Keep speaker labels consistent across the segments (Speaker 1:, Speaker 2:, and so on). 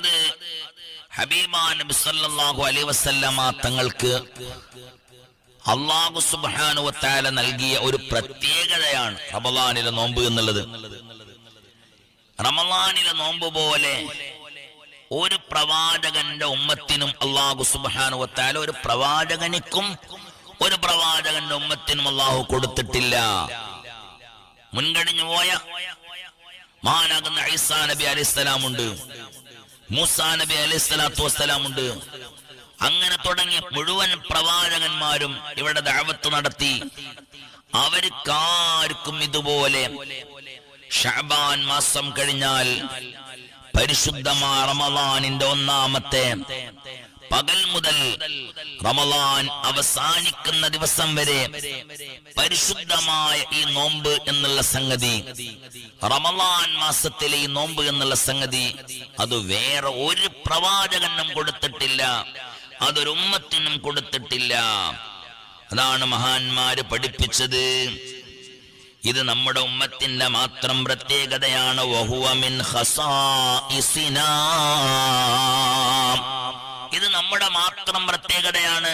Speaker 1: അത് ഹബീബാൻ നബി സല്ലല്ലാഹു അലൈഹി വസല്ലമ തങ്ങൾക്ക് അല്ലാഹു സുബ്ഹാനഹു വ തആല നൽകിയ ഒരു പ്രത്യേകതയാണ് റമളാനിലെ നോമ്പ് എന്നുള്ളത്. റമളാനിലെ നോമ്പ് പോലെ ഒരു പ്രവാചകന്റെ ഉമ്മത്തിനും അല്ലാഹു സുബ്ഹാനഹു വ തആല ഒരു പ്രവാചകനിക്കും ഒരു പ്രവാചകന്റെ ഉമ്മത്തിനും അല്ലാഹു കൊടുത്തിട്ടില്ല. മുൻകഴിഞ്ഞു പോയ മഹാനാകുന്ന ഈസാ നബി അലൈഹിസ്സലാം ഉണ്ട്, മൂസാ നബി അലൈഹിസ്സലാത്തു വസ്സലാം ഉണ്ട്. അങ്ങനെ തുടങ്ങിയ മുഴുവൻ പ്രവാചകന്മാരും ഇവിടെ ദഅവത്ത് നടത്തി. അവർക്കാർക്കും ഇതുപോലെ ശഅബാൻ മാസം കഴിഞ്ഞാൽ പരിശുദ്ധമായ റമളാനിന്റെ ഒന്നാമത്തെ പകൽ മുതൽ റമളാൻ അവസാനിക്കുന്ന ദിവസം വരെ പരിശുദ്ധമായ ഈ നോമ്പ് എന്നുള്ള സംഗതി, റമളാൻ മാസത്തിലെ ഈ നോമ്പ് എന്നുള്ള സംഗതി അത് വേറെ ഒരു പ്രവാചകനും കൊടുത്തിട്ടില്ല, അതൊരു ഉമ്മത്തിനും കൊടുത്തിട്ടില്ല. അതാണ് മഹാന്മാര് പഠിപ്പിച്ചത്. ഇത് നമ്മുടെ ഉമ്മത്തിന്റെ മാത്രം പ്രത്യേകതയാണ്. വഹുവ മിൻ ഖസാഇസിനാ, ഇത് നമ്മുടെ മാത്രം പ്രത്യേകതയാണ്.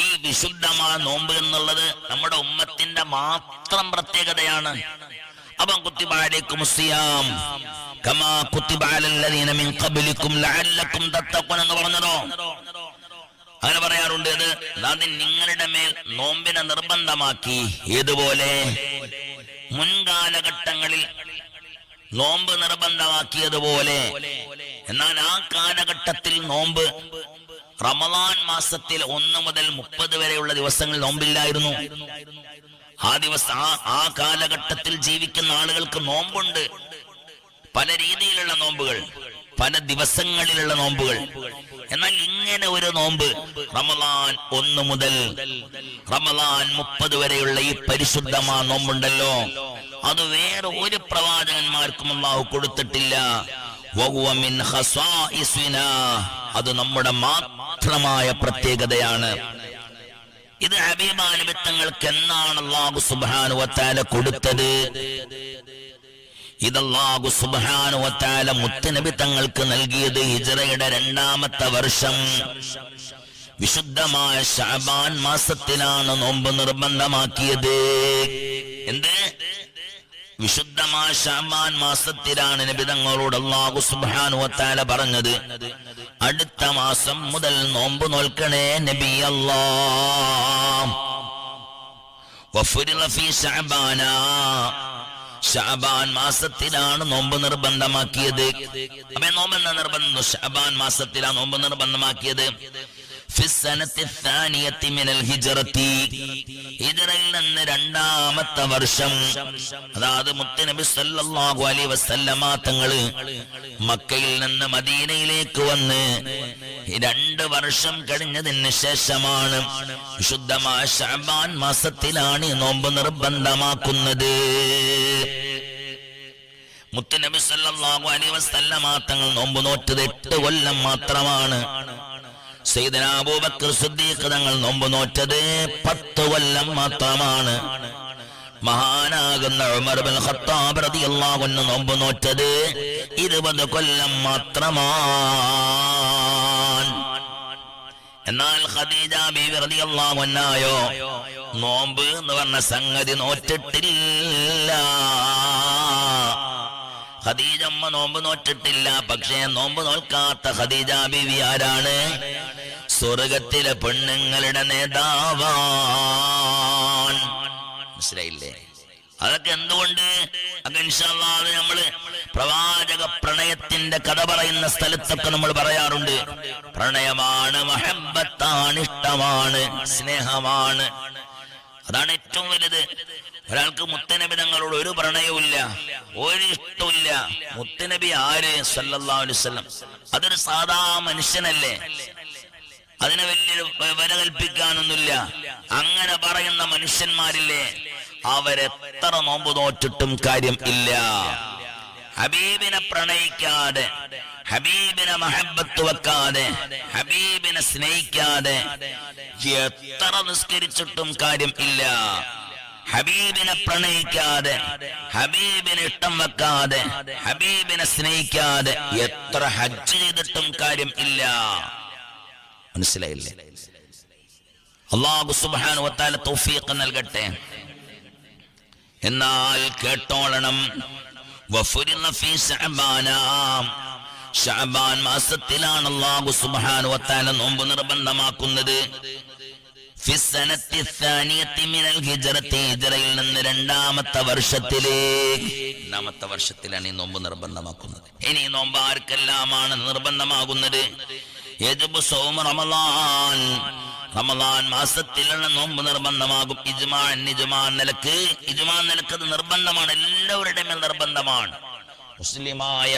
Speaker 1: ഈ വിശുദ്ധമായ നോമ്പ് എന്നുള്ളത് നമ്മുടെ ഉമ്മത്തിന്റെ മാത്രം പ്രത്യേകതയാണ്. അപ്പം കുത്തിബ അലൈക്കുമുസ് സിയാം കമാ കുത്തിബ അലല്ലദീന മിൻ ഖബ്ലിക്കും ലഅല്ലക്കും തത്തഖൂൻ എന്ന് പറഞ്ഞതോ അങ്ങനെ പറയാറുണ്ട്. അത് നിങ്ങളുടെ മേൽ നോമ്പിനെ നിർബന്ധമാക്കി. ഏതുപോലെ മുൻകാലഘട്ടങ്ങളിൽ നോമ്പ് നിർബന്ധമാക്കിയതുപോലെ. എന്നാൽ ആ കാലഘട്ടത്തിൽ നോമ്പ് റമളാൻ മാസത്തിൽ 1 മുതൽ 30 വരെയുള്ള ദിവസങ്ങളിൽ നോമ്പില്ലായിരുന്നു. ആ കാലഘട്ടത്തിൽ ജീവിക്കുന്ന ആളുകൾക്ക് നോമ്പുണ്ട്, പല രീതിയിലുള്ള നോമ്പുകൾ, പല ദിവസങ്ങളിലുള്ള നോമ്പുകൾ. എന്നാൽ ഇങ്ങനെ ഒരു നോമ്പ് റമളാൻ 1 മുതൽ റമളാൻ 30 വരെയുള്ള ഈ പരിശുദ്ധമായ നോമ്പുണ്ടല്ലോ, അത് വേറെ ഒരു പ്രവാചകന്മാർക്കും അല്ലാഹു കൊടുത്തിട്ടില്ല. വഹുവ മിൻ ഖസാഇസിനാ, അത് നമ്മുടെ മാത്രമായ പ്രത്യേകതയാണ്. ഇത് ഹബീബാൻ നബി തങ്ങൾക്ക് എന്നാണ് അല്ലാഹു സുബ്ഹാനഹു വ തആല കൊടുത്തത്? ഇത് അല്ലാഹു സുബ്ഹാനഹു വ തആല മുത്തുനബി തങ്ങൾക്ക് നൽകിയത് ഹിജ്റയുടെ 2ാമത്തെ വർഷം വിശുദ്ധമായ ശഅബാൻ മാസത്തിലാണ് നോമ്പ് നിർബന്ധമാക്കിയത്. എന്ത്? വിശുദ്ധമായ ശഅബാൻ മാസത്തിലാണ് നബി തങ്ങളോട് അല്ലാഹു സുബ്ഹാനഹു വ തആല പറഞ്ഞത്, അടുത്ത മാസം മുതൽ നോമ്പ് നോൽക്കണേ നബി അല്ലാഹ്. വഫുരിള ഫീ ശഅബാന, ശഅബാൻ മാസത്തിലാണ് നോമ്പ് നിർബന്ധമാക്കിയത്. അപ്പൊ നോമ്പ് എന്താ നിർബന്ധം? ശഅബാൻ മാസത്തിലാണ് നോമ്പ് നിർബന്ധമാക്കിയത്. ഹിജ്റയിൽ നിന്ന് 2ാമത്തെ വർഷം, അതായത് മുത്തുനബി സല്ലല്ലാഹു അലൈഹി വസല്ലമ തങ്ങള് മക്കയിൽ നിന്ന് മദീനയിലേക്ക് വന്ന് 2 വർഷം കഴിഞ്ഞതിന് ശേഷമാണ് വിശുദ്ധമായ ശഅബാൻ മാസത്തിലാണ് നോമ്പ് നിർബന്ധമാക്കുന്നത്. മുത്തുനബി സല്ലല്ലാഹു അലൈഹി വസല്ലമ തങ്ങൾ നോമ്പ് നോറ്റത് 8 കൊല്ലം മാത്രമാണ്. സയ്യിദനാ അബൂബക്കർ സിദ്ദീഖ് തങ്ങൾ നോമ്പ് നോറ്റത് 10 കൊല്ലം മാത്രമാണ്. മഹാനാകുന്ന ഉമർ ഇബ്നുൽ ഖത്താബ് റളിയല്ലാഹു അൻഹു നോമ്പ് നോറ്റത് 20 കൊല്ലം മാത്രമാണ്. എന്നാൽ ഖദീജ ബീവി റളിയല്ലാഹു അൻഹായോ നോമ്പ് എന്ന് പറഞ്ഞ സംഗതി നോറ്റിട്ടില്ല. ഖദീജ അമ്മ നോമ്പ് നോറ്റിട്ടില്ല. പക്ഷേ നോമ്പ് നോൽക്കാത്ത ഖദീജ ബീവി ആരാണ്? സ്വർഗത്തിലെ പെണ്ണുങ്ങളുടെ നേതാവാൻ. മനസ്സിലായില്ലേ? അതൊക്കെ എന്തുകൊണ്ട്? അത് ഇൻഷാ അല്ലാഹ് നമ്മള് പ്രവാചക പ്രണയത്തിന്റെ കഥ പറയുന്ന സ്ഥലത്തൊക്കെ നമ്മൾ പറയാറുണ്ട്. പ്രണയമാണ്, മഹബ്ബത്താണ്, ഇഷ്ടമാണ്, സ്നേഹമാണ്. അതാണ് ഏറ്റവും വലുത്. ഒരാൾക്ക് മുത്തുനബി തങ്ങളോട് ഒരു പ്രണയവുമില്ല, ഒരു ഇഷ്ടമില്ല. മുത്തുനബി ആര്? സല്ലല്ലാഹു അലൈഹി വസല്ലം. അതൊരു സാധാ മനുഷ്യനല്ലേ, അതിനെ വലിയൊരു വില കൽപ്പിക്കാനൊന്നുമില്ല. അങ്ങനെ പറയുന്ന മനുഷ്യന്മാരില്ലേ, അവരെത്ര നോമ്പ് നോറ്റിട്ടും കാര്യം ഇല്ല. ഹബീബിനെ പ്രണയിക്കാതെ, ഹബീബിനെ മഹബ്ബത്ത് വെക്കാതെ, ഹബീബിനെ സ്നേഹിക്കാതെ എത്ര നിസ്കരിച്ചിട്ടും കാര്യം ഇല്ല. ഹബീബിനെ പ്രണയിക്കാതെ, ഹബീബിനെ ഇഷ്ടം വെക്കാതെ, ഹബീബിനെ സ്നേഹിക്കാതെ എത്ര ഹജ്ജ് ചെയ്തിട്ടും കാര്യം ഇല്ല. മനസ്സിലായില്ലേ? അല്ലാഹു സുബ്ഹാനഹു വ തആല തൗഫീഖ് നൽകട്ടെ. എന്നാൽ കേട്ടോളണം, വഫുരിള ഫീ ശഅബാന, ശഅബാൻ മാസത്തിലാണ് അല്ലാഹു സുബ്ഹാനഹു വ തആല നോമ്പ് നിർബന്ധമാക്കുന്നത്. ഫി സനത്തി സാനിയത്തി മിനൽ ഹിജ്റത്തി, ഹിജ്റയിൽ നിന്ന് രണ്ടാമത്തെ വർഷത്തിലാണ് ഈ നോമ്പ് നിർബന്ധമാക്കുന്നത്. ഇനി ഈ നോമ്പ് ആർക്കെല്ലാമാണ് നിർബന്ധമാകുന്നത്? യജിബു സൗമു റമളാൻ, റമളാൻ മാസത്തിലുള്ള നോമ്പ് നിർബന്ധമാകും. ഇജ്മാഅൻ നിലക്ക് അത് നിർബന്ധമാണ്, എല്ലാവരുടെയും മേൽ നിർബന്ധമാണ്. മുസ്ലിമായ